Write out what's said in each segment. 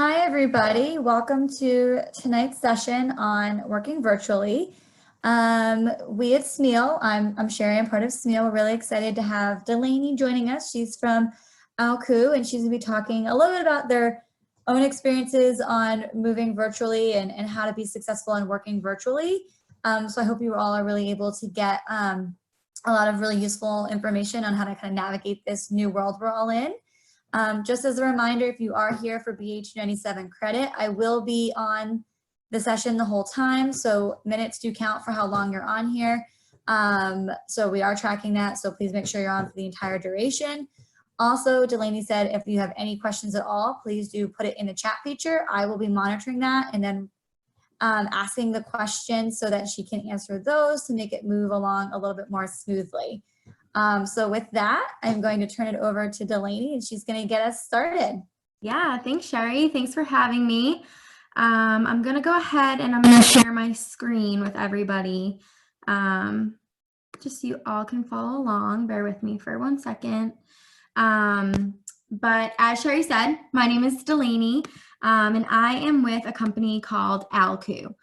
Hi, everybody. Welcome to tonight's session on working virtually. We at SMEAL, I'm Sherry, I'm part of SMEAL. We're really excited to have Delaney joining us. She's from ALKU, and she's going to be talking a little bit about their own experiences on moving virtually and how to be successful in working virtually. So I hope you all are really able to get a lot of really useful information on how to kind of navigate this new world we're all in. Just as a reminder, if you are here for BH97 credit, I will be on the session the whole time. So minutes do count for how long you're on here. So we are tracking that. So please make sure you're on for the entire duration. Also, Delaney said, if you have any questions at all, please do put it in the chat feature. I will be monitoring that and then asking the questions so that she can answer those to make it move along a little bit more smoothly. So with that, I'm going to turn it over to Delaney and she's going to get us started. Yeah, thanks, Sherry. Thanks for having me. I'm going to go ahead and I'm going to share my screen with everybody just so you all can follow along. Bear with me for 1 second. But as Sherry said, my name is Delaney and I am with a company called ALKU.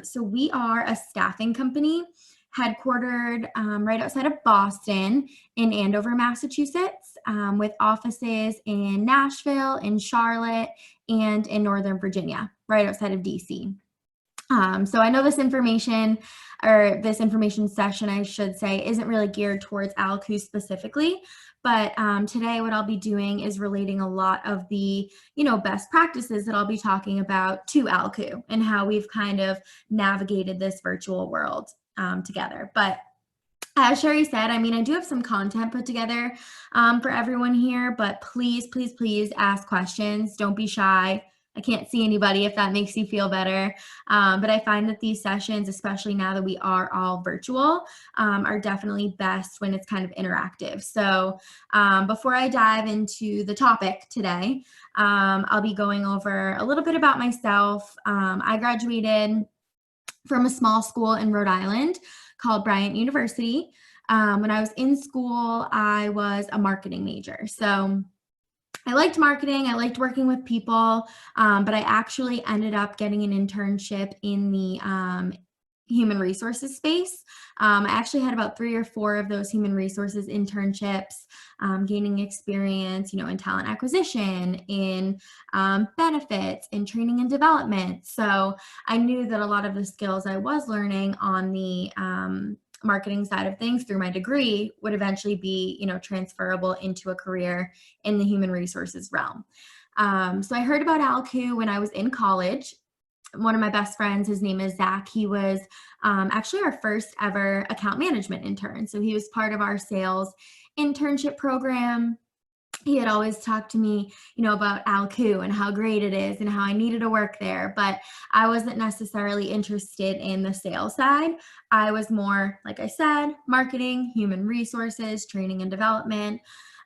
So we are a staffing company headquartered right outside of Boston in Andover, Massachusetts, with offices in Nashville, in Charlotte, and in Northern Virginia, right outside of DC. So I know this information, or this information session, I should say, isn't really geared towards ALKU specifically, but today what I'll be doing is relating a lot of the, best practices that I'll be talking about to ALKU and how we've kind of navigated this virtual world together. But as Sherry said, I do have some content put together for everyone here, but please, please, please ask questions. Don't be shy. I can't see anybody if that makes you feel better. But I find that these sessions, especially now that we are all virtual, are definitely best when it's kind of interactive. So before I dive into the topic today, I'll be going over a little bit about myself. I graduated from a small school in Rhode Island called Bryant University. When I was in school, I was a marketing major. So I liked marketing, I liked working with people, but I actually ended up getting an internship in the human resources space. I actually had about 3 or 4 of those human resources internships, gaining experience, in talent acquisition, in benefits, in training and development. So I knew that a lot of the skills I was learning on the marketing side of things through my degree would eventually be, transferable into a career in the human resources realm. So I heard about ALKU when I was in college. One of my best friends, his name is Zach. He was actually our first ever account management intern. So he was part of our sales internship program. He had always talked to me, about ALKU and how great it is and how I needed to work there, but I wasn't necessarily interested in the sales side. I was more, like I said, marketing, human resources, training and development.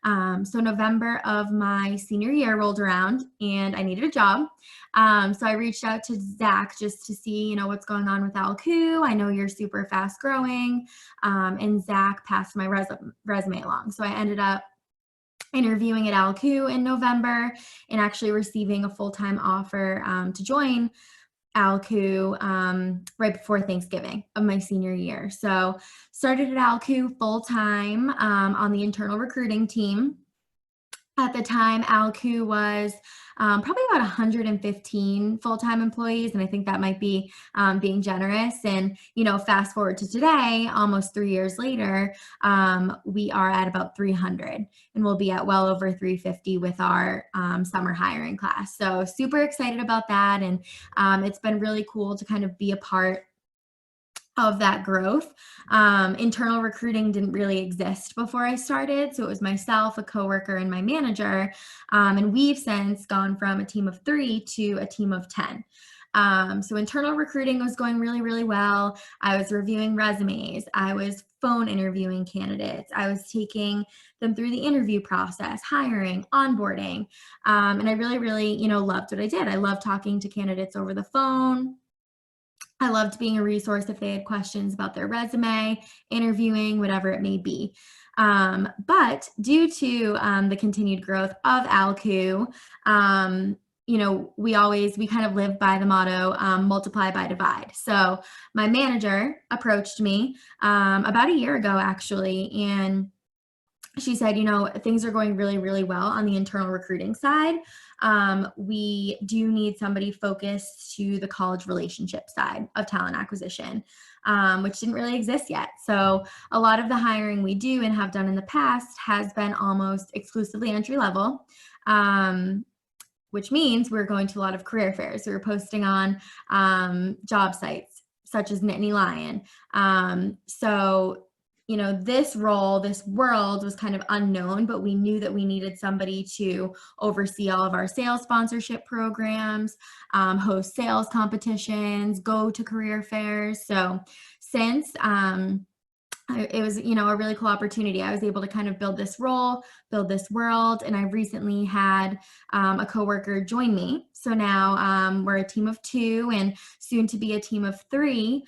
So November of my senior year rolled around and I needed a job. So I reached out to Zach just to see, what's going on with ALKU. I know you're super fast growing. And Zach passed my resume along. So I ended up interviewing at ALKU in November and actually receiving a full-time offer to join ALKU right before Thanksgiving of my senior year. So started at ALKU full-time on the internal recruiting team. At the time, ALKU was probably about 115 full-time employees, and I think that might be being generous. And, fast forward to today, almost 3 years later, we are at about 300, and we'll be at well over 350 with our summer hiring class. So super excited about that, and it's been really cool to kind of be a part of that growth. Internal recruiting didn't really exist before I started. So it was myself, a coworker, and my manager. And we've since gone from a team of 3 to a team of 10. So internal recruiting was going really, really well. I was reviewing resumes. I was phone interviewing candidates. I was taking them through the interview process, hiring, onboarding. And I really, really, loved what I did. I loved talking to candidates over the phone. I loved being a resource if they had questions about their resume, interviewing, whatever it may be. But due to the continued growth of ALKU, we kind of live by the motto, multiply by divide. So my manager approached me about a year ago, actually, and she said, things are going really, really well on the internal recruiting side. We do need somebody focused to the college relationship side of talent acquisition, which didn't really exist yet. So a lot of the hiring we do and have done in the past has been almost exclusively entry level, which means we're going to a lot of career fairs. We're posting on job sites such as Nittany Lion. So this world was kind of unknown, but we knew that we needed somebody to oversee all of our sales sponsorship programs, host sales competitions, go to career fairs. So since it was, a really cool opportunity, I was able to kind of build this role, build this world. And I recently had a coworker join me. So now we're a team of 2 and soon to be a team of 3.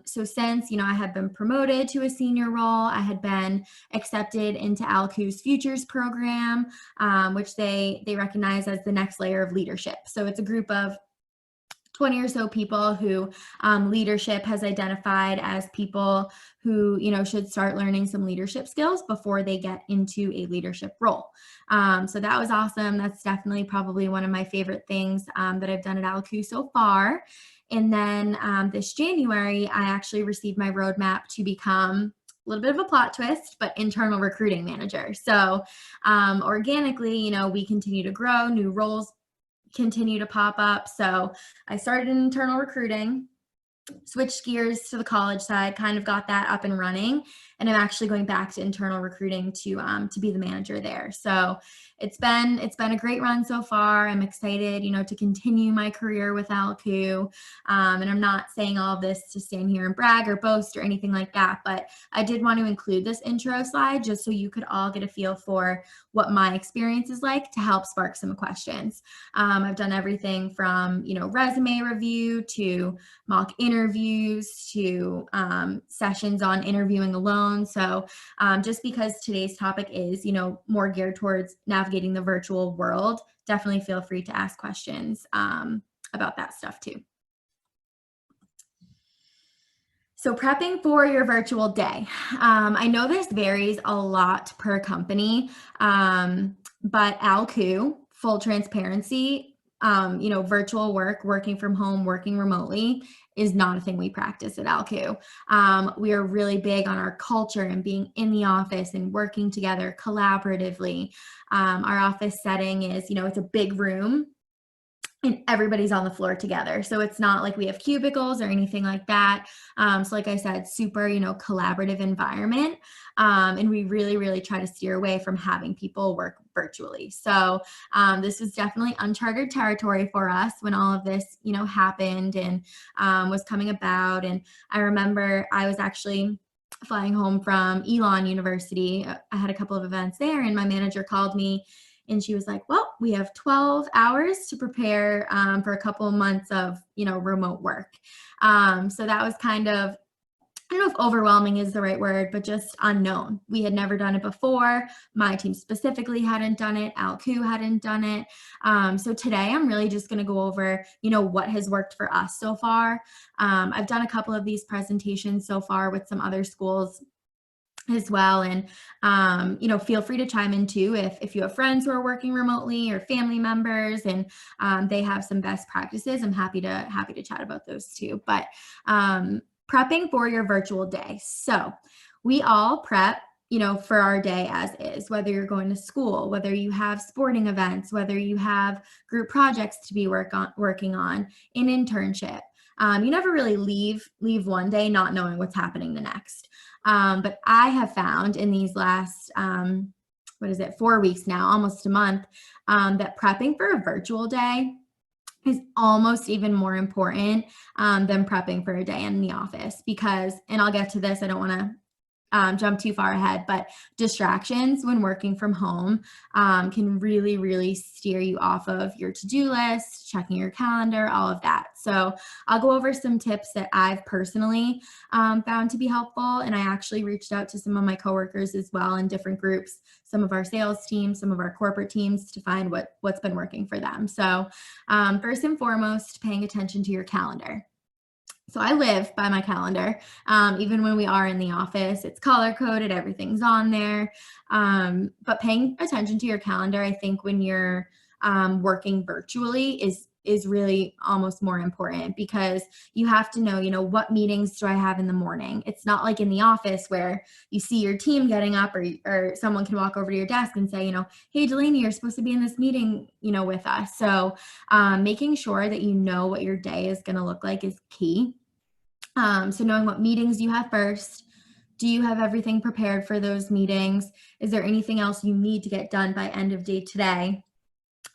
So since, I had been promoted to a senior role, I had been accepted into ALKU's Futures program, which they recognize as the next layer of leadership. So it's a group of 20 or so people who leadership has identified as people who, should start learning some leadership skills before they get into a leadership role. So that was awesome. That's definitely probably one of my favorite things that I've done at ALKU so far. And then this January, I actually received my roadmap to become a little bit of a plot twist, but internal recruiting manager. So organically, we continue to grow, new roles continue to pop up. So I started in internal recruiting, switched gears to the college side, kind of got that up and running. And I'm actually going back to internal recruiting to be the manager there. So it's been a great run so far. I'm excited, to continue my career with ALKU. And I'm not saying all of this to stand here and brag or boast or anything like that, but I did want to include this intro slide just so you could all get a feel for what my experience is like to help spark some questions. I've done everything from, resume review to mock interviews to sessions on interviewing alone. So just because today's topic is, more geared towards navigating the virtual world, definitely feel free to ask questions about that stuff too. So prepping for your virtual day. I know this varies a lot per company, but ALKU, full transparency, virtual work, working from home, working remotely is not a thing we practice at ALKU. We are really big on our culture and being in the office and working together collaboratively. Our office setting is, it's a big room and everybody's on the floor together. So it's not like we have cubicles or anything like that. So like I said, super, collaborative environment. And we really, really try to steer away from having people work virtually. So this was definitely uncharted territory for us when all of this, happened and was coming about. And I remember I was actually flying home from Elon University. I had a couple of events there and my manager called me and she was like, well, we have 12 hours to prepare for a couple of months of, remote work. So that was kind of, I don't know if overwhelming is the right word, but just unknown. We had never done it before. My team specifically hadn't done it. ALKU hadn't done it. So today I'm really just going to go over, what has worked for us so far. I've done a couple of these presentations so far with some other schools as well. And, feel free to chime in too if you have friends who are working remotely or family members and they have some best practices. I'm happy to chat about those too. But prepping for your virtual day. So we all prep, for our day as is, whether you're going to school, whether you have sporting events, whether you have group projects to be working on, an internship. You never really leave one day not knowing what's happening the next. But I have found in these last, 4 weeks now, almost a month, that prepping for a virtual day is almost even more important than prepping for a day in the office because, and I'll get to this, I don't want to jump too far ahead, but distractions when working from home can really, really steer you off of your to-do list, checking your calendar, all of that. So I'll go over some tips that I've personally found to be helpful. And I actually reached out to some of my coworkers as well in different groups, some of our sales teams, some of our corporate teams, to find what's been working for them. So first and foremost, paying attention to your calendar. So I live by my calendar. Even when we are in the office, it's color coded, everything's on there. But paying attention to your calendar, I think when you're working virtually is really almost more important, because you have to know, what meetings do I have in the morning? It's not like in the office where you see your team getting up, or someone can walk over to your desk and say, hey, Delaney, you're supposed to be in this meeting, with us. So making sure that you know what your day is going to look like is key. So knowing what meetings you have first. Do you have everything prepared for those meetings? Is there anything else you need to get done by end of day today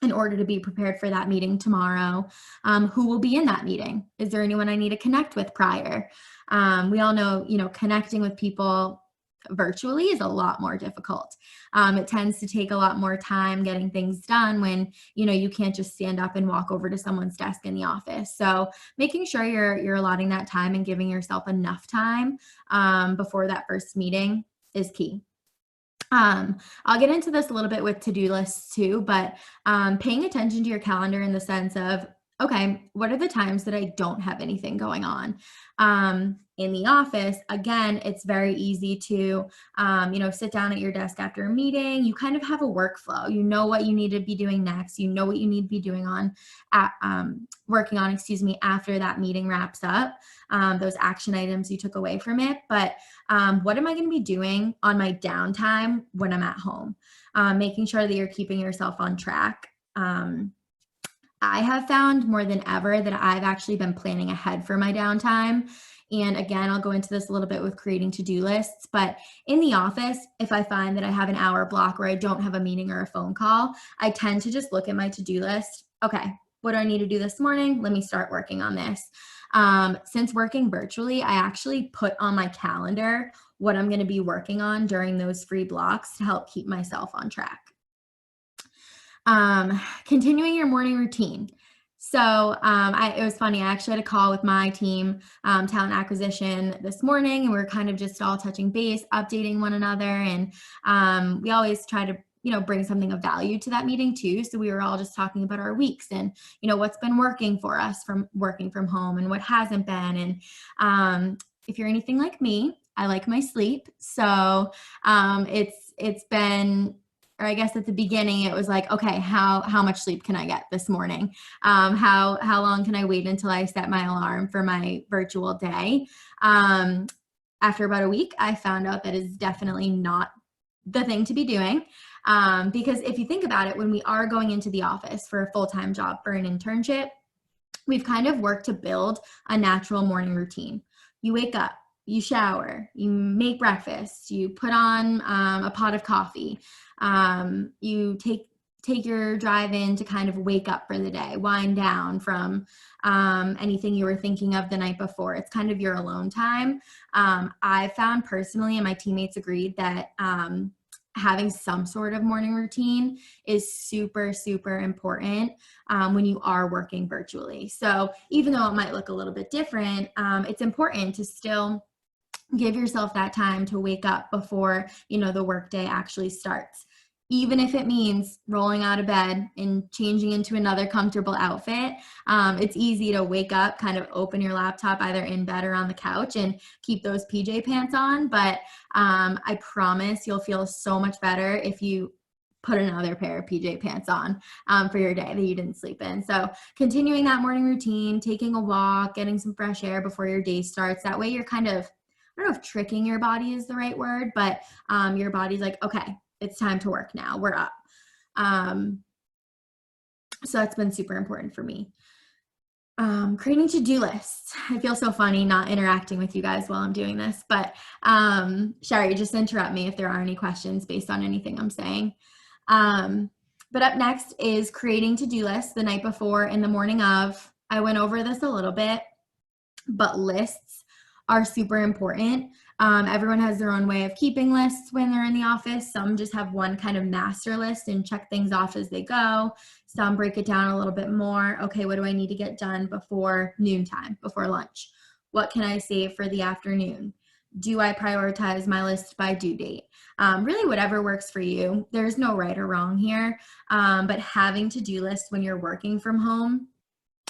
in order to be prepared for that meeting tomorrow? Who will be in that meeting? Is there anyone I need to connect with prior? We all know, connecting with people virtually is a lot more difficult. It tends to take a lot more time getting things done when, you can't just stand up and walk over to someone's desk in the office. So making sure you're allotting that time and giving yourself enough time before that first meeting is key. I'll get into this a little bit with to-do lists too, but paying attention to your calendar in the sense of, okay, what are the times that I don't have anything going on? In the office, again, it's very easy to, sit down at your desk after a meeting. You kind of have a workflow. You know what you need to be doing next. You know what you need to be doing working on, after that meeting wraps up, those action items you took away from it. But what am I going to be doing on my downtime when I'm at home? Making sure that you're keeping yourself on track. I have found more than ever that I've actually been planning ahead for my downtime. And again, I'll go into this a little bit with creating to-do lists, but in the office, if I find that I have an hour block where I don't have a meeting or a phone call, I tend to just look at my to-do list. Okay, what do I need to do this morning? Let me start working on this. Since working virtually, I actually put on my calendar what I'm going to be working on during those free blocks to help keep myself on track. Continuing your morning routine. So it was funny. I actually had a call with my team, talent acquisition, this morning, and we were kind of just all touching base, updating one another. And we always try to, bring something of value to that meeting too. So we were all just talking about our weeks and, what's been working for us from working from home and what hasn't been. And if you're anything like me, I like my sleep. So it's been, or I guess at the beginning it was like, okay, how much sleep can I get this morning? How long can I wait until I set my alarm for my virtual day? After about a week, I found out that is definitely not the thing to be doing. Because if you think about it, when we are going into the office for a full-time job, for an internship, we've kind of worked to build a natural morning routine. You wake up, you shower, you make breakfast, you put on a pot of coffee, you take your drive in to kind of wake up for the day, wind down from anything you were thinking of the night before. It's kind of your alone time. I found personally, and my teammates agreed, that having some sort of morning routine is super, super important when you are working virtually. So even though it might look a little bit different, it's important to still give yourself that time to wake up before, the workday actually starts. Even if it means rolling out of bed and changing into another comfortable outfit, it's easy to wake up, kind of open your laptop either in bed or on the couch and keep those PJ pants on. But I promise you'll feel so much better if you put another pair of PJ pants on for your day that you didn't sleep in. So continuing that morning routine, taking a walk, getting some fresh air before your day starts. That way you're kind of, I don't know if tricking your body is the right word, but your body's like, okay, it's time to work now. We're up. So that's been super important for me. Creating to-do lists. I feel so funny not interacting with you guys while I'm doing this, but Sherry, just interrupt me if there are any questions based on anything I'm saying. But up next is creating to-do lists the night before and the morning of. I went over this a little bit, but lists are super important. Everyone has their own way of keeping lists when they're in the office. Some just have one kind of master list and check things off as they go. Some break it down a little bit more. Okay, what do I need to get done before noontime, before lunch? What can I save for the afternoon? Do I prioritize my list by due date? Really whatever works for you. There's no right or wrong here, but having to-do lists when you're working from home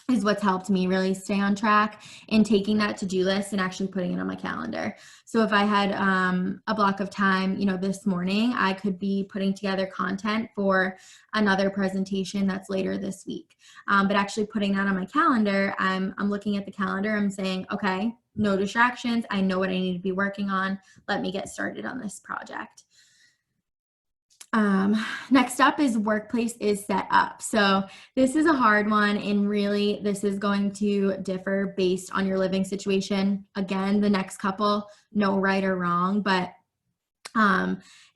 is what's helped me really stay on track and taking that to-do list and actually putting it on my calendar. So if I had a block of time, this morning, I could be putting together content for another presentation that's later this week. But actually putting that on my calendar, I'm looking at the calendar, I'm saying, okay, no distractions. I know what I need to be working on. Let me get started on this project. Next up is workplace is set up. So this is a hard one, and really this is going to differ based on your living situation. Again, the next couple, no right or wrong, but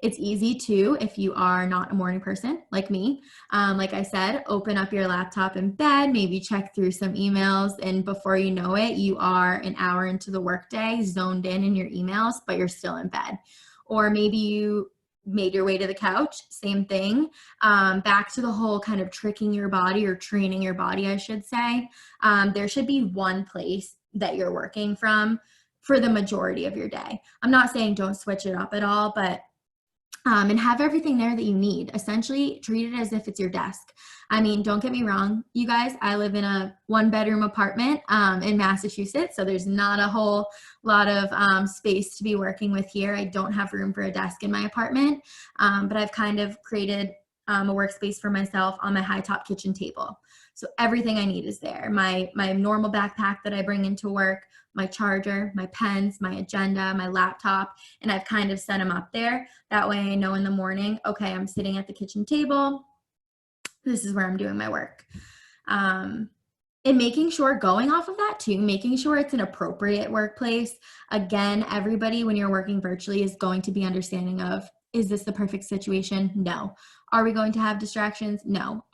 it's easy too if you are not a morning person like me. Like I said, open up your laptop in bed, maybe check through some emails, and before you know it, you are an hour into the workday, zoned in your emails, but you're still in bed. Or maybe you made your way to the couch, same thing. Back to the whole kind of tricking your body or training your body, I should say. There should be one place that you're working from for the majority of your day. I'm not saying don't switch it up at all, but and have everything there that you need. Essentially, treat it as if it's your desk. I mean, don't get me wrong, you guys, I live in a 1-bedroom apartment in Massachusetts, so there's not a whole lot of space to be working with here. I don't have room for a desk in my apartment, but I've kind of created a workspace for myself on my high top kitchen table. So everything I need is there. My normal backpack that I bring into work, my charger, my pens, my agenda, my laptop, and I've kind of set them up there. That way I know in the morning, okay, I'm sitting at the kitchen table. This is where I'm doing my work. And making sure, going off of that too, making sure it's an appropriate workplace. Again, everybody, when you're working virtually, is going to be understanding of, is this the perfect situation? No. Are we going to have distractions? No.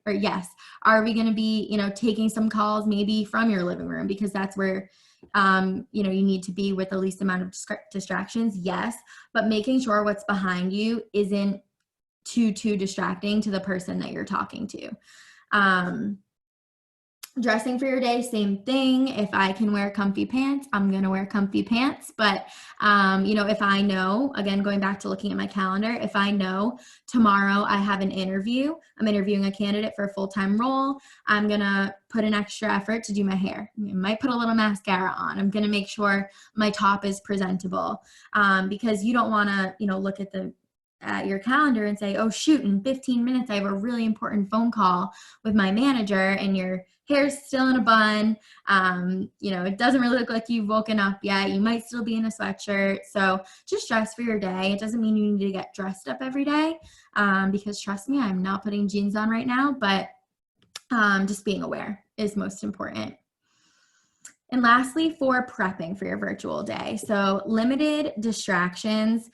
Yes. Are we going to be, taking some calls maybe from your living room because that's where, you need to be with the least amount of distractions? Yes. But making sure what's behind you isn't too distracting to the person that you're talking to. Dressing for your day, same thing. If I can wear comfy pants, I'm going to wear comfy pants. But, if I know, again, going back to looking at my calendar, if I know tomorrow I have an interview, I'm interviewing a candidate for a full-time role, I'm going to put an extra effort to do my hair. I might put a little mascara on. I'm going to make sure my top is presentable, because you don't want to, look at your calendar and say, oh shoot, in 15 minutes I have a really important phone call with my manager, and your hair's still in a bun. It doesn't really look like you've woken up yet. You might still be in a sweatshirt. So just dress for your day. It doesn't mean you need to get dressed up every day, because trust me, I'm not putting jeans on right now, but just being aware is most important. And lastly, for prepping for your virtual day. So limited distractions.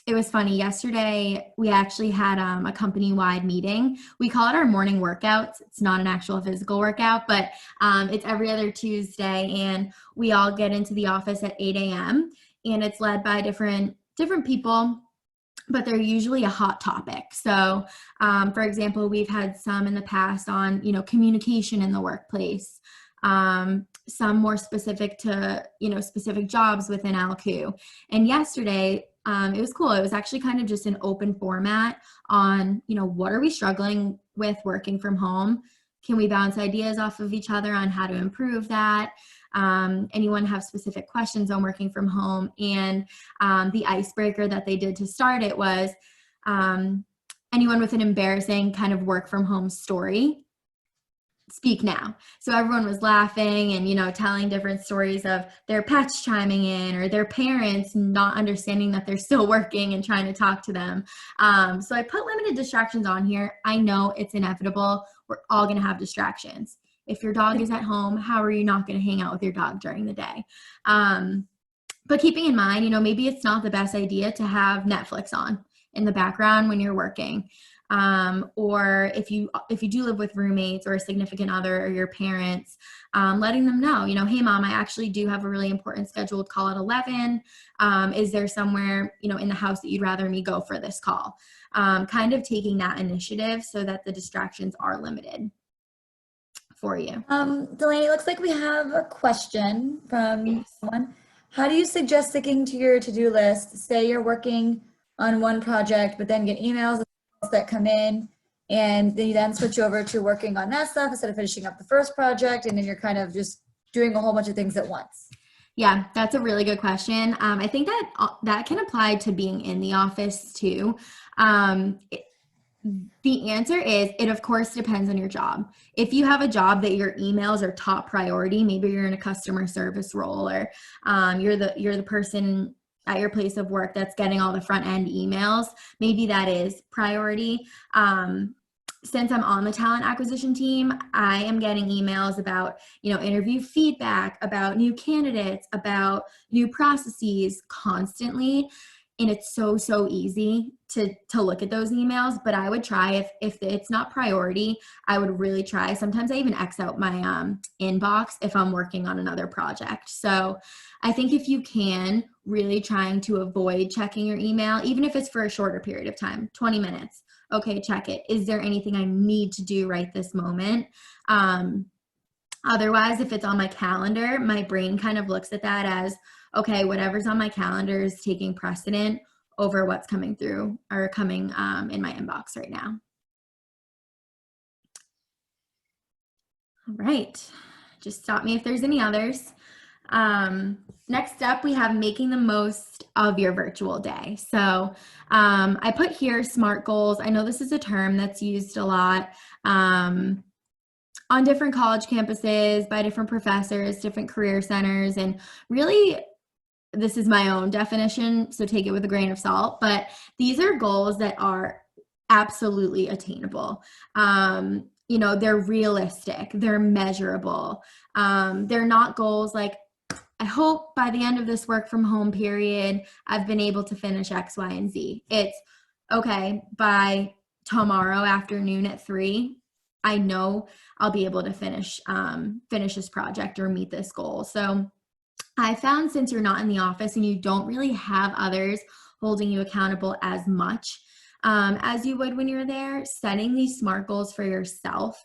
It was funny. Yesterday, we actually had a company-wide meeting. We call it our morning workouts. It's not an actual physical workout, but it's every other Tuesday, and we all get into the office at 8 a.m., and it's led by different people, but they're usually a hot topic. So, for example, we've had some in the past on, communication in the workplace, some more specific to, specific jobs within ALKU. And yesterday, it was cool. It was actually kind of just an open format on, what are we struggling with working from home? Can we bounce ideas off of each other on how to improve that? Anyone have specific questions on working from home? And the icebreaker that they did to start it was anyone with an embarrassing kind of work from home story, speak now. So everyone was laughing and, telling different stories of their pets chiming in or their parents not understanding that they're still working and trying to talk to them. So I put limited distractions on here. I know it's inevitable. We're all going to have distractions. If your dog is at home, how are you not going to hang out with your dog during the day? But keeping in mind, maybe it's not the best idea to have Netflix on in the background when you're working. or if you do live with roommates or a significant other or your parents, letting them know, hey mom, I actually do have a really important scheduled call at 11. Is there somewhere, in the house that you'd rather me go for this call? Kind of taking that initiative so that the distractions are limited for you. Delaney, it looks like we have a question from someone. How do you suggest sticking to your to-do list? Say you're working on one project, but then get emails that come in, and then you then switch over to working on that stuff instead of finishing up the first project, and then you're kind of just doing a whole bunch of things at once. Yeah, that's a really good question. I think that can apply to being in the office too. The answer is, it of course depends on your job. If you have a job that your emails are top priority, maybe you're in a customer service role, or you're the person at your place of work that's getting all the front end emails, maybe that is priority. Since I'm on the talent acquisition team, I am getting emails about, interview feedback, about new candidates, about new processes constantly. And it's so easy to look at those emails, but I would try, if it's not priority, I would really try. Sometimes I even X out my inbox if I'm working on another project. So I think if you can, really trying to avoid checking your email, even if it's for a shorter period of time, 20 minutes. Okay, check it. Is there anything I need to do right this moment? Otherwise, if it's on my calendar, my brain kind of looks at that as, okay, whatever's on my calendar is taking precedent over what's coming through or coming in my inbox right now. All right, just stop me if there's any others. Next up, we have making the most of your virtual day. So I put here SMART goals. I know this is a term that's used a lot on different college campuses by different professors, different career centers, and really, this is my own definition, so take it with a grain of salt, but these are goals that are absolutely attainable. They're realistic, they're measurable. They're not goals like, I hope by the end of this work from home period, I've been able to finish X, Y, and Z. It's, okay, by tomorrow afternoon at 3, I know I'll be able to finish this project or meet this goal. So I found, since you're not in the office and you don't really have others holding you accountable as much as you would when you're there, setting these SMART goals for yourself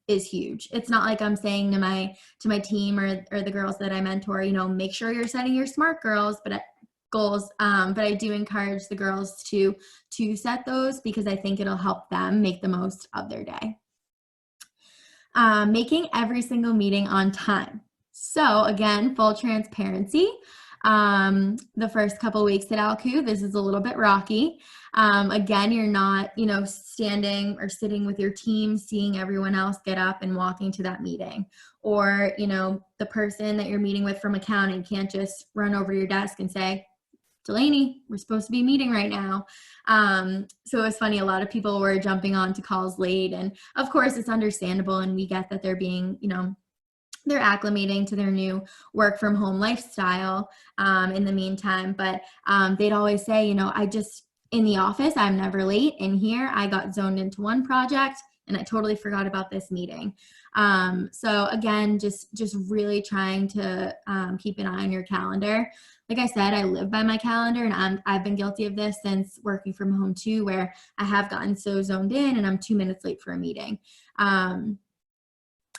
is huge. It's not like I'm saying to my team or the girls that I mentor, make sure you're setting your SMART goals, but I do encourage the girls to set those, because I think it'll help them make the most of their day. Making every single meeting on time. So again, full transparency. The first couple of weeks at ALKU, this is a little bit rocky. Again, you're not, standing or sitting with your team, seeing everyone else get up and walking to that meeting. Or, the person that you're meeting with from accounting can't just run over your desk and say, Delaney, we're supposed to be meeting right now. So it was funny, a lot of people were jumping on to calls late, and of course it's understandable, and we get that they're being, they're acclimating to their new work from home lifestyle in the meantime. But they'd always say, in the office, I'm never late. In here, I got zoned into one project and I totally forgot about this meeting. So again, just really trying to keep an eye on your calendar. Like I said, I live by my calendar, and I've been guilty of this since working from home too, where I have gotten so zoned in and I'm 2 minutes late for a meeting.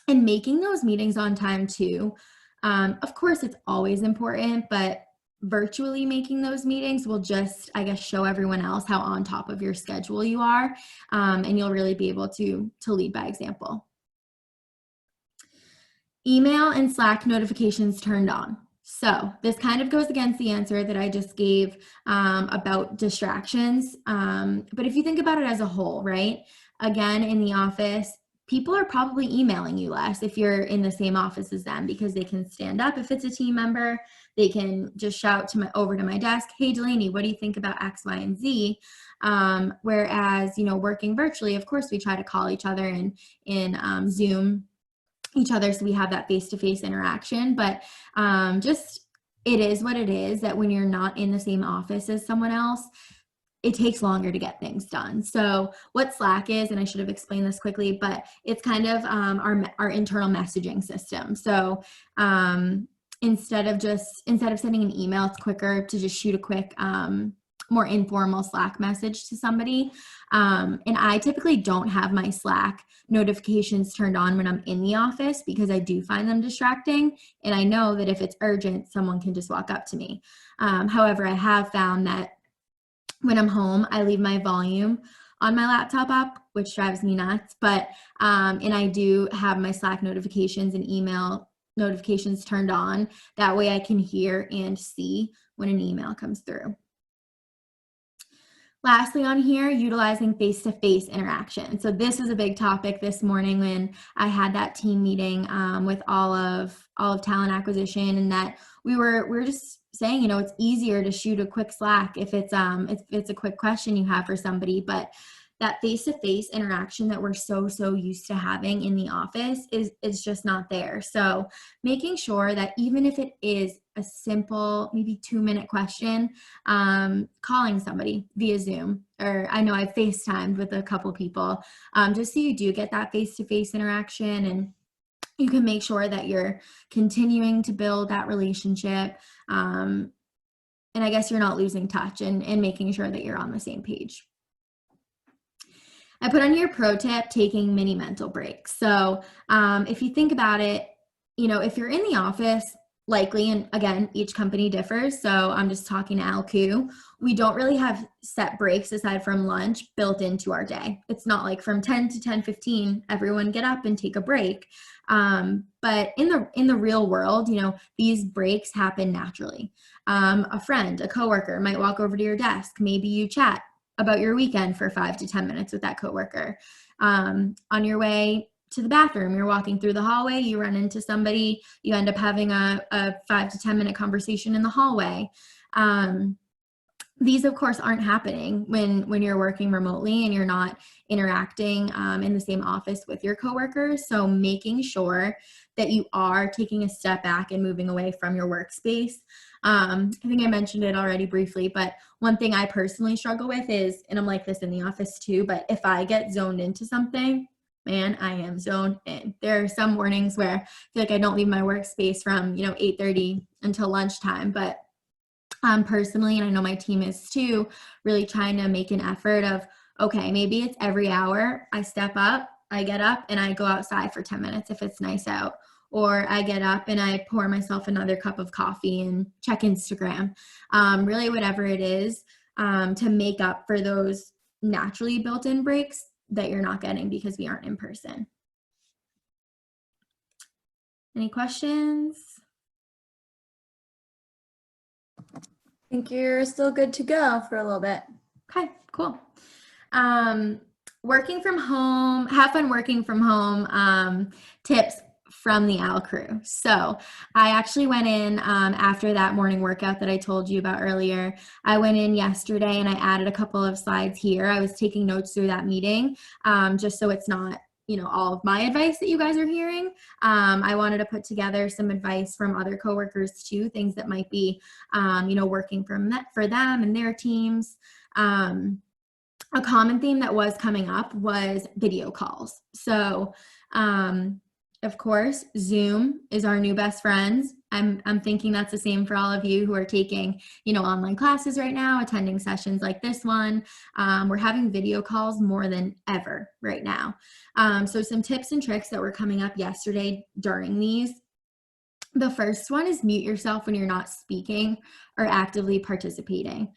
And making those meetings on time too. Of course, it's always important, but virtually making those meetings will just, show everyone else how on top of your schedule you are, and you'll really be able to lead by example. Email and Slack notifications turned on. So this kind of goes against the answer that I just gave about distractions. But if you think about it as a whole, right? Again, in the office, people are probably emailing you less if you're in the same office as them, because they can stand up if it's a team member. They can just shout over to my desk, hey, Delaney, what do you think about X, Y, and Z? Whereas, working virtually, of course, we try to call each other in Zoom each other, so we have that face-to-face interaction. But just, it is what it is, that when you're not in the same office as someone else, it takes longer to get things done. So what Slack is, and I should have explained this quickly, but it's kind of our internal messaging system. So instead of sending an email, it's quicker to just shoot a quick, more informal Slack message to somebody. And I typically don't have my Slack notifications turned on when I'm in the office because I do find them distracting. And I know that if it's urgent, someone can just walk up to me. However, I have found that when I'm home, I leave my volume on my laptop up, which drives me nuts. But, and I do have my Slack notifications and email notifications turned on. That way I can hear and see when an email comes through. Lastly on here, utilizing face-to-face interaction. So this was a big topic this morning when I had that team meeting with all of talent acquisition, and that we were just saying, you know, it's easier to shoot a quick Slack if it's a quick question you have for somebody, but that face-to-face interaction that we're so used to having in the office is just not there. So making sure that even if it is a simple, maybe 2-minute question, calling somebody via Zoom, or I know I've FaceTimed with a couple people, just so you do get that face-to-face interaction, and you can make sure that you're continuing to build that relationship. And I guess you're not losing touch and making sure that you're on the same page. I put on here pro tip, taking mini mental breaks. So if you think about it, you know, if you're in the office, likely, and again, each company differs. So I'm just talking to ALKU. We don't really have set breaks aside from lunch built into our day. It's not like from 10 to 10:15, everyone get up and take a break. But in the real world, you know, these breaks happen naturally. A friend, a coworker might walk over to your desk. Maybe you chat about your weekend for 5 to 10 minutes with that coworker. On your way to the bathroom, you're walking through the hallway, you run into somebody, you end up having a 5 to 10 minute conversation in the hallway. These, of course, aren't happening when you're working remotely and you're not interacting in the same office with your coworkers. So making sure that you are taking a step back and moving away from your workspace. I think I mentioned it already briefly, but one thing I personally struggle with is, and I'm like this in the office too, but if I get zoned into something, man, I am zoned in. There are some mornings where I feel like I don't leave my workspace from, 8:30 until lunchtime, but personally, and I know my team is too, really trying to make an effort of, okay, maybe it's every hour I step up, I get up and I go outside for 10 minutes if it's nice out. Or I get up and I pour myself another cup of coffee and check Instagram. Really whatever it is to make up for those naturally built-in breaks that you're not getting because we aren't in person. Any questions? I think you're still good to go for a little bit. Okay, cool. Working from home, have fun working from home, tips from the ALKrew. So I actually went in after that morning workout that I told you about earlier. I went in yesterday and I added a couple of slides here. I was taking notes through that meeting just so it's not, all of my advice that you guys are hearing. I wanted to put together some advice from other coworkers too, things that might be, working for them and their teams. A common theme that was coming up was video calls. So, of course, Zoom is our new best friends. I'm thinking that's the same for all of you who are taking, online classes right now, attending sessions like this one. We're having video calls more than ever right now. So some tips and tricks that were coming up yesterday during these. The first one is mute yourself when you're not speaking or actively participating.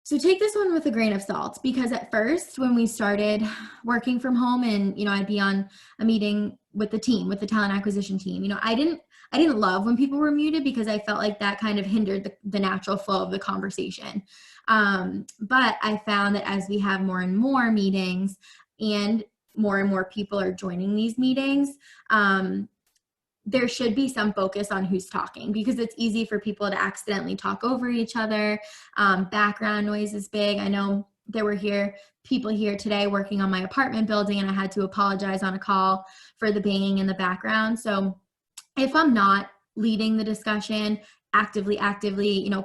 So take this one with a grain of salt, because at first when we started working from home and, I'd be on a meeting with the team, with the talent acquisition team, I didn't love when people were muted because I felt like that kind of hindered the natural flow of the conversation. But I found that as we have more and more meetings and more people are joining these meetings, there should be some focus on who's talking, because it's easy for people to accidentally talk over each other. Background noise is big. I know there were people here today working on my apartment building, and I had to apologize on a call for the banging in the background. So if I'm not leading the discussion actively,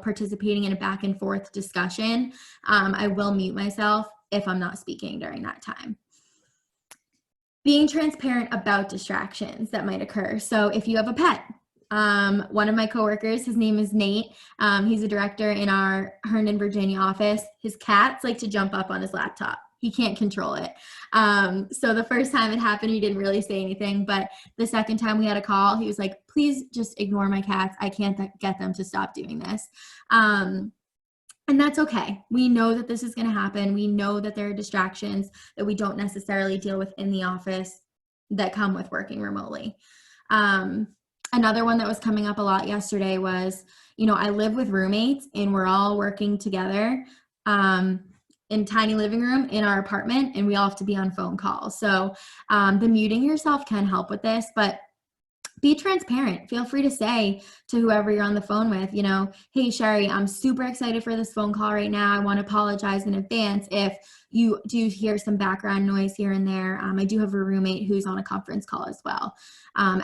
participating in a back and forth discussion, I will mute myself if I'm not speaking during that time. Being transparent about distractions that might occur. So if you have a pet, one of my coworkers, his name is Nate. He's a director in our Herndon, Virginia office. His cats like to jump up on his laptop. He can't control it. So the first time it happened, he didn't really say anything. But the second time we had a call, he was like, please just ignore my cats. I can't get them to stop doing this. And that's okay. We know that this is going to happen. We know that there are distractions that we don't necessarily deal with in the office that come with working remotely. Another one that was coming up a lot yesterday was, I live with roommates and we're all working together in tiny living room in our apartment, and we all have to be on phone calls. So the muting yourself can help with this, but be transparent. Feel free to say to whoever you're on the phone with, hey, Sherry, I'm super excited for this phone call right now. I want to apologize in advance if you do hear some background noise here and there. I do have a roommate who's on a conference call as well.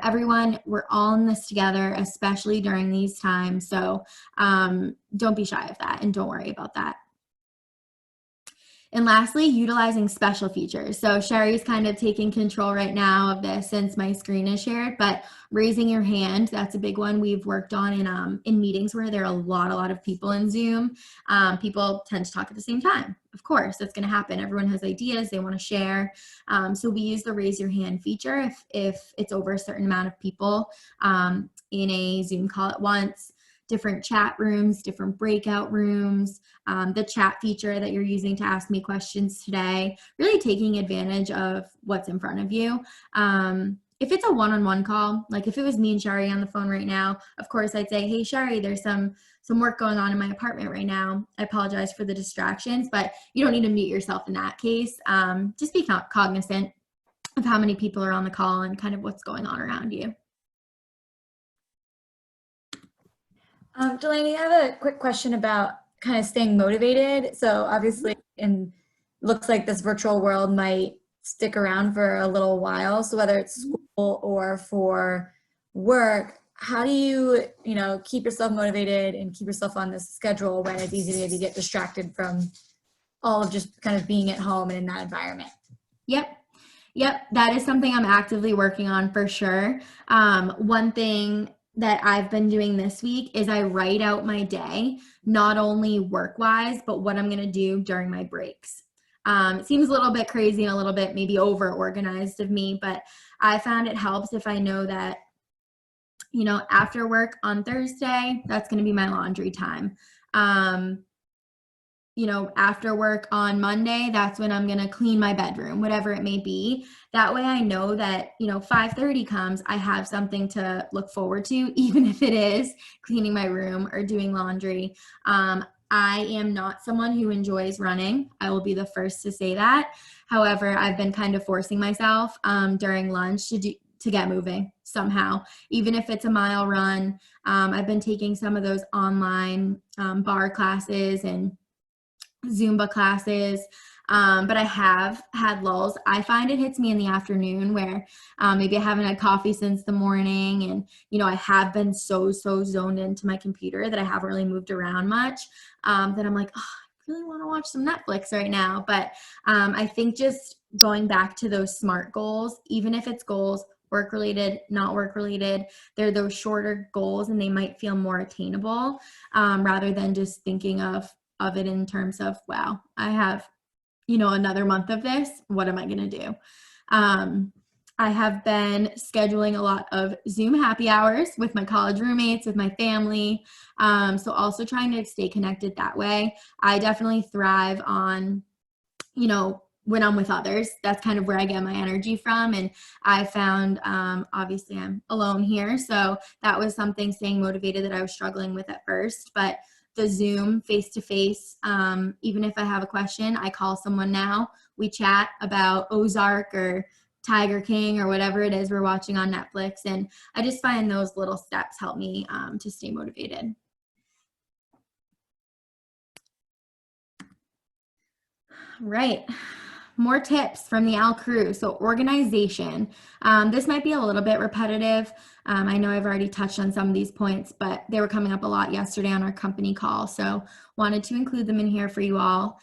Everyone, we're all in this together, especially during these times. So don't be shy of that and don't worry about that. And lastly, utilizing special features. So Sherry's kind of taking control right now of this since my screen is shared, but raising your hand, that's a big one we've worked on in meetings where there are a lot of people in Zoom. People tend to talk at the same time. Of course, that's going to happen. Everyone has ideas they want to share. So we use the raise your hand feature if it's over a certain amount of people in a Zoom call at once. Different chat rooms, different breakout rooms, the chat feature that you're using to ask me questions today, really taking advantage of what's in front of you. If it's a one-on-one call, like if it was me and Sherry on the phone right now, of course I'd say, hey Sherry, there's some work going on in my apartment right now. I apologize for the distractions, but you don't need to mute yourself in that case. Just be cognizant of how many people are on the call and kind of what's going on around you. Delaney, I have a quick question about kind of staying motivated. So obviously, looks like this virtual world might stick around for a little while. So whether it's school or for work, how do you, keep yourself motivated and keep yourself on this schedule when it's easy to get distracted from all of just kind of being at home and in that environment? Yep. That is something I'm actively working on for sure. One thing that I've been doing this week is I write out my day, not only work-wise, but what I'm going to do during my breaks. It seems a little bit crazy and a little bit maybe over-organized of me, but I found it helps if I know that, after work on Thursday, that's going to be my laundry time. After work on Monday, that's when I'm going to clean my bedroom, whatever it may be. That way I know that, 5:30 comes, I have something to look forward to, even if it is cleaning my room or doing laundry. I am not someone who enjoys running. I will be the first to say that. However, I've been kind of forcing myself during lunch to get moving somehow, even if it's a mile run. I've been taking some of those online bar classes and Zumba classes, but I have had lulls. I find it hits me in the afternoon where maybe I haven't had coffee since the morning, and I have been so zoned into my computer that I haven't really moved around much, that I'm like, oh, I really want to watch some Netflix right now. But I think just going back to those SMART goals, even if it's goals work related, not work related, they're those shorter goals and they might feel more attainable, rather than just thinking of it in terms of, wow, I have, another month of this. What am I going to do? I have been scheduling a lot of Zoom happy hours with my college roommates, with my family. So also trying to stay connected that way. I definitely thrive on, when I'm with others. That's kind of where I get my energy from. And I found, obviously I'm alone here. So that was something, staying motivated, that I was struggling with at first. But the Zoom face-to-face, even if I have a question, I call someone now. We chat about Ozark or Tiger King or whatever it is we're watching on Netflix. And I just find those little steps help me to stay motivated. Right. more tips from the ALKrew. So organization. This might be a little bit repetitive. I know I've already touched on some of these points, but they were coming up a lot yesterday on our company call. So wanted to include them in here for you all.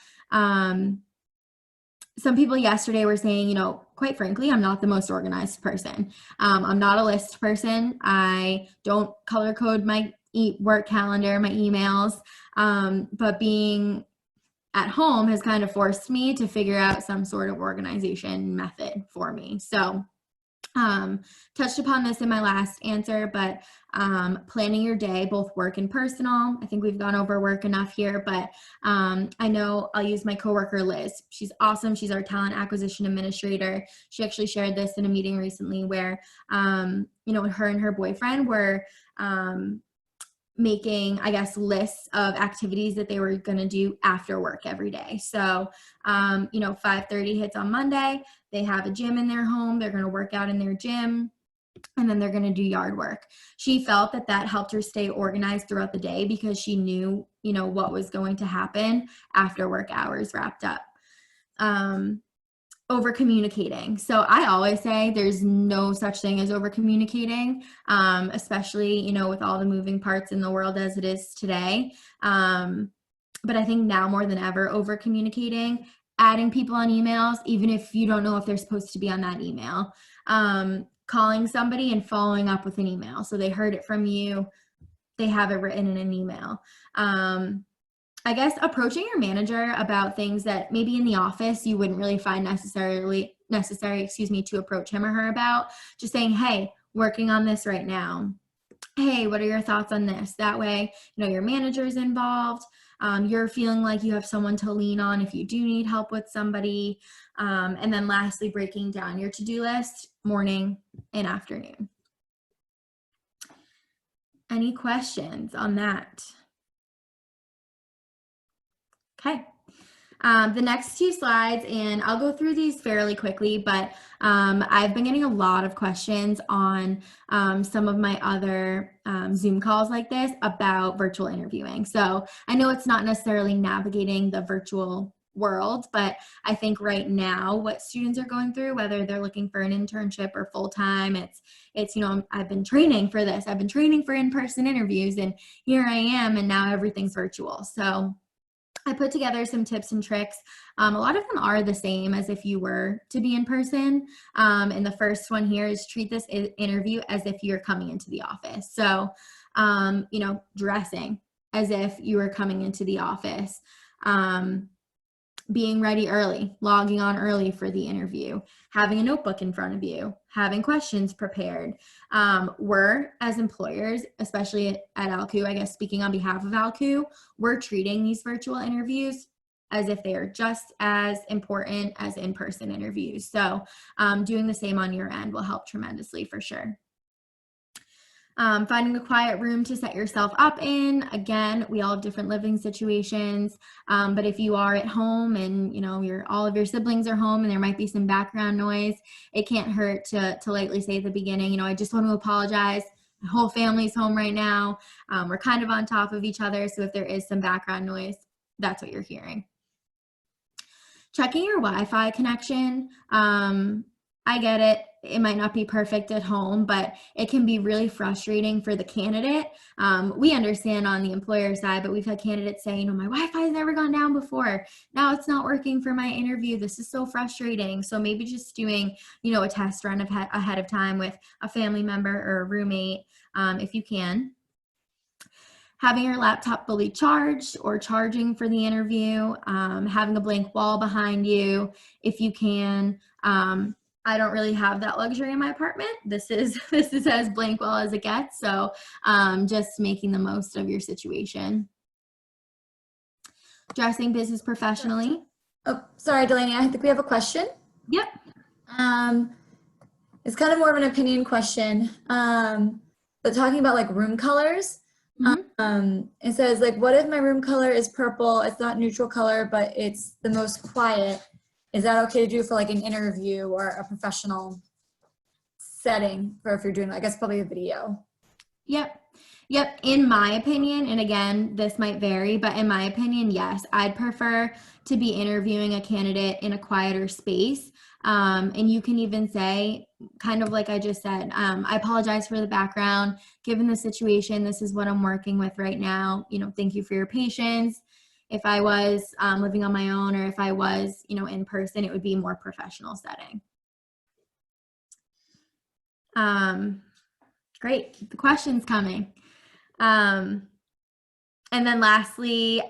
Some people yesterday were saying, quite frankly, I'm not the most organized person. I'm not a list person. I don't color code my work calendar, my emails, but being at home has kind of forced me to figure out some sort of organization method for me. So touched upon this in my last answer, but planning your day, both work and personal. I think we've gone over work enough here, but I know I'll use my coworker Liz. She's awesome. She's our talent acquisition administrator. She actually shared this in a meeting recently where, her and her boyfriend were making, lists of activities that they were going to do after work every day. So, 5:30 hits on Monday. They have a gym in their home. They're going to work out in their gym, and then they're going to do yard work. She felt that helped her stay organized throughout the day because she knew, what was going to happen after work hours wrapped up. Over communicating. So I always say there's no such thing as over communicating, especially, with all the moving parts in the world as it is today. But I think now more than ever, over communicating, adding people on emails, even if you don't know if they're supposed to be on that email, calling somebody and following up with an email. So they heard it from you, they have it written in an email. Approaching your manager about things that maybe in the office you wouldn't really find necessary, to approach him or her about. Just saying, hey, working on this right now. Hey, what are your thoughts on this? That way, your manager's involved. You're feeling like you have someone to lean on if you do need help with somebody. And then lastly, breaking down your to-do list, morning and afternoon. Any questions on that? Okay. The next two slides, and I'll go through these fairly quickly, but I've been getting a lot of questions on some of my other Zoom calls like this about virtual interviewing. So I know it's not necessarily navigating the virtual world, but I think right now what students are going through, whether they're looking for an internship or full-time, it's I've been training for this. I've been training for in-person interviews, and here I am, and now everything's virtual. So I put together some tips and tricks. A lot of them are the same as if you were to be in person. And the first one here is treat this interview as if you're coming into the office. So, dressing as if you were coming into the office. Being ready early, logging on early for the interview, having a notebook in front of you, having questions prepared. We're, as employers, especially at ALKU, speaking on behalf of ALKU, we're treating these virtual interviews as if they are just as important as in-person interviews. So doing the same on your end will help tremendously for sure. Finding a quiet room to set yourself up in. Again, we all have different living situations, but if you are at home and all of your siblings are home and there might be some background noise, it can't hurt to lightly say at the beginning, I just want to apologize. My whole family's home right now. We're kind of on top of each other, so if there is some background noise, that's what you're hearing. Checking your Wi-Fi connection. I get it. It might not be perfect at home, but it can be really frustrating for the candidate. We understand on the employer side, but we've had candidates say, my Wi-Fi has never gone down before. Now it's not working for my interview. This is so frustrating. So maybe just doing, a test run ahead of time with a family member or a roommate, if you can. Having your laptop fully charged or charging for the interview, having a blank wall behind you if you can. I don't really have that luxury in my apartment. This is as blank wall as it gets. So just making the most of your situation. Dressing business professionally. Oh, sorry, Delaney, I think we have a question. Yep. It's kind of more of an opinion question, but talking about room colors. Mm-hmm. It says what if my room color is purple? It's not neutral color, but it's the most quiet. Is that okay to do for an interview or a professional setting for if you're doing, probably a video? Yep. Yep, in my opinion, and again, this might vary, but in my opinion, yes, I'd prefer to be interviewing a candidate in a quieter space. And you can even say, kind of like I just said, I apologize for the background. Given the situation, this is what I'm working with right now. Thank you for your patience. If I was living on my own, or if I was, in person, it would be a more professional setting. Great, keep the questions coming. And then lastly,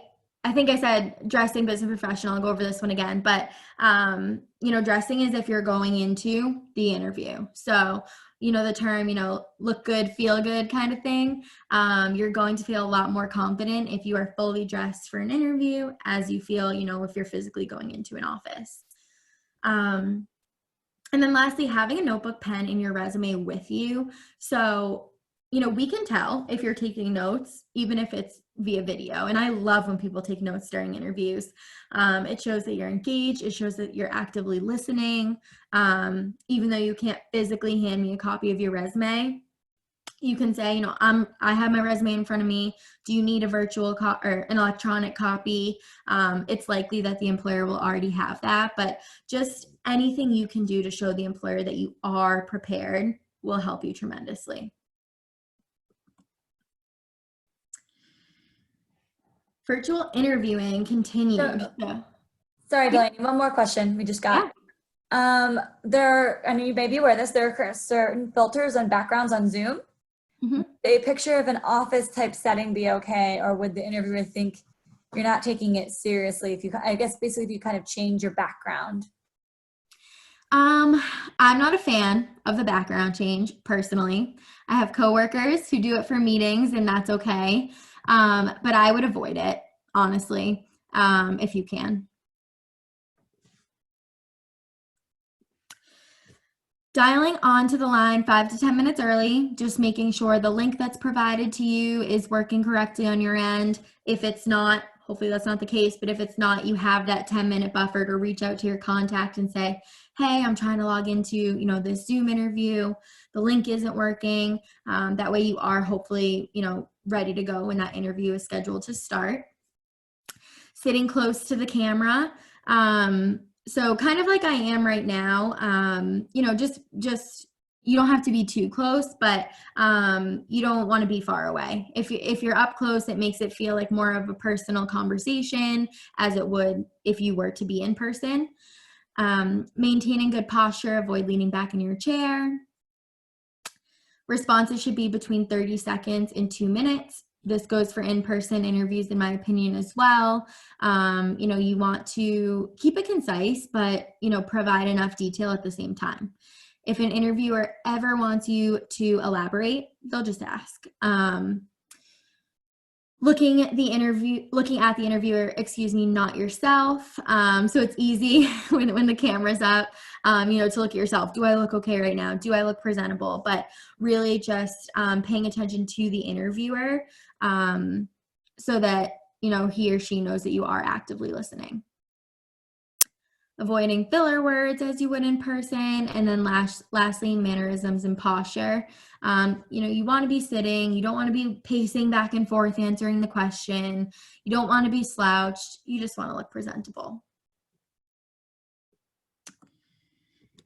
I think I said dressing business professional. I'll go over this one again, but dressing is if you're going into the interview. So, the term, look good, feel good kind of thing. You're going to feel a lot more confident if you are fully dressed for an interview as you feel, if you're physically going into an office. And then lastly, having a notebook, pen in your resume with you. So, we can tell if you're taking notes, even if it's via video. And I love when people take notes during interviews. It shows that you're engaged. It shows that you're actively listening. Even though you can't physically hand me a copy of your resume, you can say, I have my resume in front of me. Do you need a virtual or an electronic copy? It's likely that the employer will already have that, but just anything you can do to show the employer that you are prepared will help you tremendously. Virtual interviewing continued. Sorry, Delaney, one more question we just got. Yeah. I know you may be aware of this, there are certain filters on backgrounds on Zoom. Mm-hmm. A picture of an office type setting be okay, or would the interviewer think you're not taking it seriously if you kind of change your background? I'm not a fan of the background change personally. I have coworkers who do it for meetings, and that's okay. But I would avoid it, honestly, if you can. Dialing onto the line 5 to 10 minutes early, just making sure the link that's provided to you is working correctly on your end. If it's not, hopefully that's not the case, but if it's not, you have that 10-minute buffer to reach out to your contact and say, hey, I'm trying to log into, this Zoom interview. The link isn't working. That way you are hopefully, ready to go when that interview is scheduled to start. Sitting close to the camera. So kind of like I am right now, just you don't have to be too close, but you don't want to be far away. If you're up close, it makes it feel like more of a personal conversation as it would if you were to be in person. Maintaining good posture, avoid leaning back in your chair. Responses should be between 30 seconds and 2 minutes. This goes for in-person interviews, in my opinion, as well. You want to keep it concise, but, provide enough detail at the same time. If an interviewer ever wants you to elaborate, they'll just ask. Looking at the interviewer, not yourself. So it's easy when the camera's up, to look at yourself. Do I look okay right now? Do I look presentable? But really just paying attention to the interviewer so that, he or she knows that you are actively listening. Avoiding filler words as you would in person. And then lastly, mannerisms and posture. You want to be sitting. You don't want to be pacing back and forth answering the question. You don't want to be slouched. You just want to look presentable.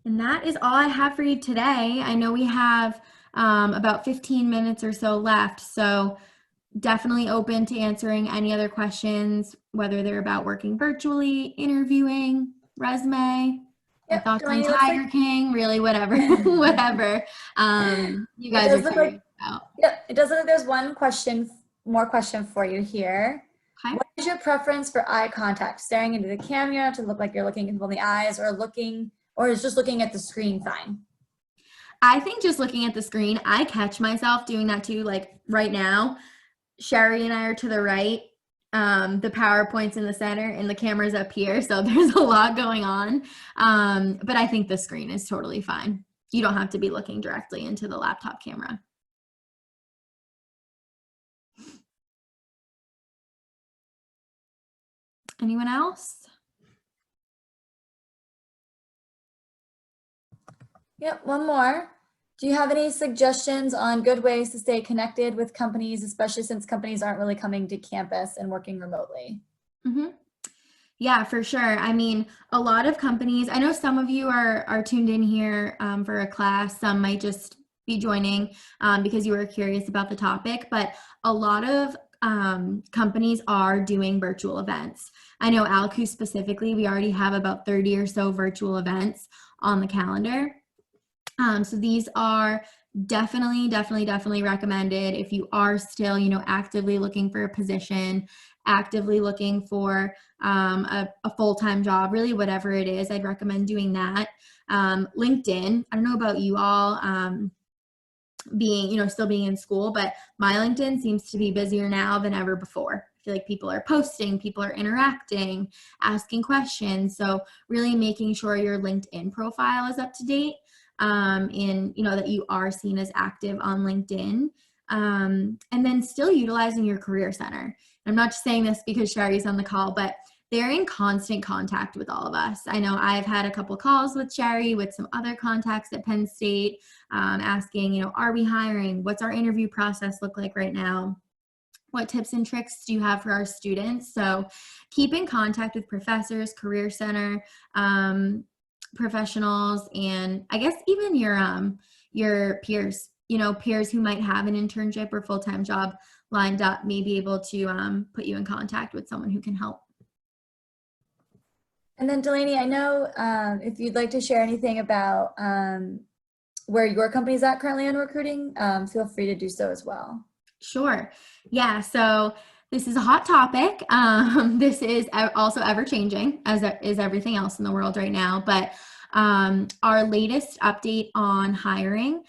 And that is all I have for you today. I know we have about 15 minutes or so left, so definitely open to answering any other questions, whether they're about working virtually, interviewing, resume, thoughts on Tiger King, really whatever, whatever you guys are curious about. Yep, it does look like there's one more question for you here. Okay. What is your preference for eye contact? Staring into the camera to look like you're looking people in the eyes, or is just looking at the screen fine? I think just looking at the screen. I catch myself doing that too, like right now. Sherry and I are to the right. The PowerPoint's in the center and the camera's up here. So there's a lot going on. But I think the screen is totally fine. You don't have to be looking directly into the laptop camera. Anyone else? Yep, one more. Do you have any suggestions on good ways to stay connected with companies, especially since companies aren't really coming to campus and working remotely? Yeah, for sure. I mean, a lot of companies, I know some of you are tuned in here for a class. Some might just be joining because you were curious about the topic, but a lot of companies are doing virtual events. I know ALKU specifically, we already have about 30 or so virtual events on the calendar. So these are definitely recommended if you are still, actively looking for a position, actively looking for a full-time job, really whatever it is. I'd recommend doing that. LinkedIn, I don't know about you all still being in school, but my LinkedIn seems to be busier now than ever before. I feel like people are posting, people are interacting, asking questions. So really making sure your LinkedIn profile is up to date. And that you are seen as active on LinkedIn, and then still utilizing your career center. I'm not just saying this because Sherry's on the call, but they're in constant contact with all of us. I know I've had a couple calls with Sherry, with some other contacts at Penn State, asking, are we hiring? What's our interview process look like right now? What tips and tricks do you have for our students? So keep in contact with professors, career center, professionals, and I guess even your peers, peers who might have an internship or full-time job lined up may be able to put you in contact with someone who can help. And then Delaney, I know if you'd like to share anything about where your company's at currently on recruiting, feel free to do so as well. Sure. Yeah. So this is a hot topic. This is also ever changing, as is everything else in the world right now. But our latest update on hiring.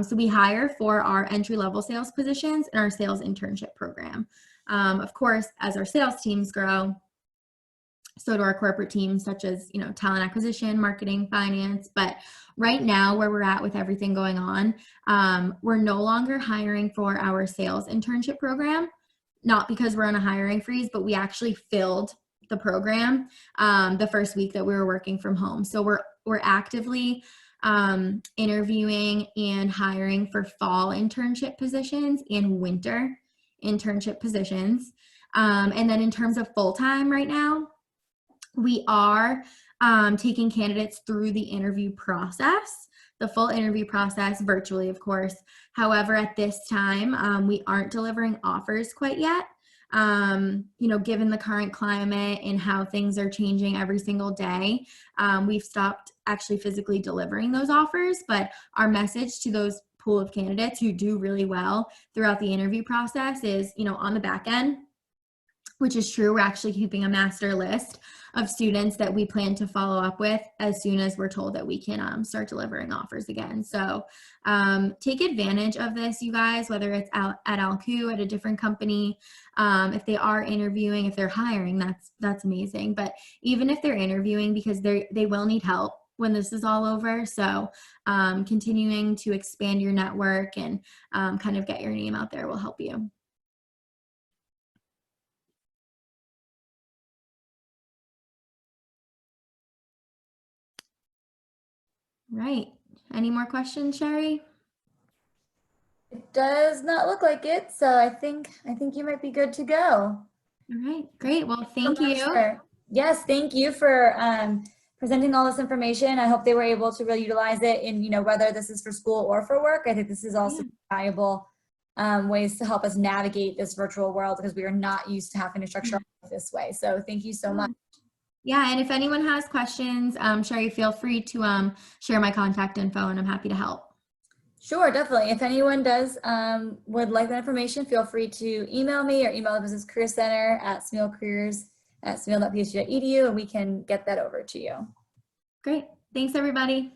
So we hire for our entry-level sales positions and our sales internship program. Of course, as our sales teams grow, so do our corporate teams, such as, talent acquisition, marketing, finance. But right now, where we're at with everything going on, we're no longer hiring for our sales internship program, not because we're on a hiring freeze, but we actually filled the program the first week that we were working from home. So we're actively interviewing and hiring for fall internship positions and winter internship positions. And then in terms of full-time right now, we are taking candidates through the interview process, the full interview process virtually, of course. However, at this time, we aren't delivering offers quite yet. Given the current climate and how things are changing every single day, we've stopped actually physically delivering those offers. But our message to those pool of candidates who do really well throughout the interview process is, on the back end, which is true. We're actually keeping a master list of students that we plan to follow up with as soon as we're told that we can start delivering offers again. So take advantage of this, you guys, whether it's at ALKU, at a different company. If they are interviewing, if they're hiring, that's amazing. But even if they're interviewing, because they will need help when this is all over. So continuing to expand your network and kind of get your name out there will help you. Right. Any more questions, Sherry? It does not look like it, so I think you might be good to go. All right, great. Well, thank you. Yes, thank you for presenting all this information. I hope they were able to really utilize it in, whether this is for school or for work. I think this is also valuable ways to help us navigate this virtual world because we are not used to having to structure our life this way. So thank you so much. Yeah, and if anyone has questions, Sherry, feel free to share my contact info and I'm happy to help. Sure, definitely. If anyone does would like that information, feel free to email me or email the Business Career Center at careers@smeal.psu.edu and we can get that over to you. Great. Thanks, everybody.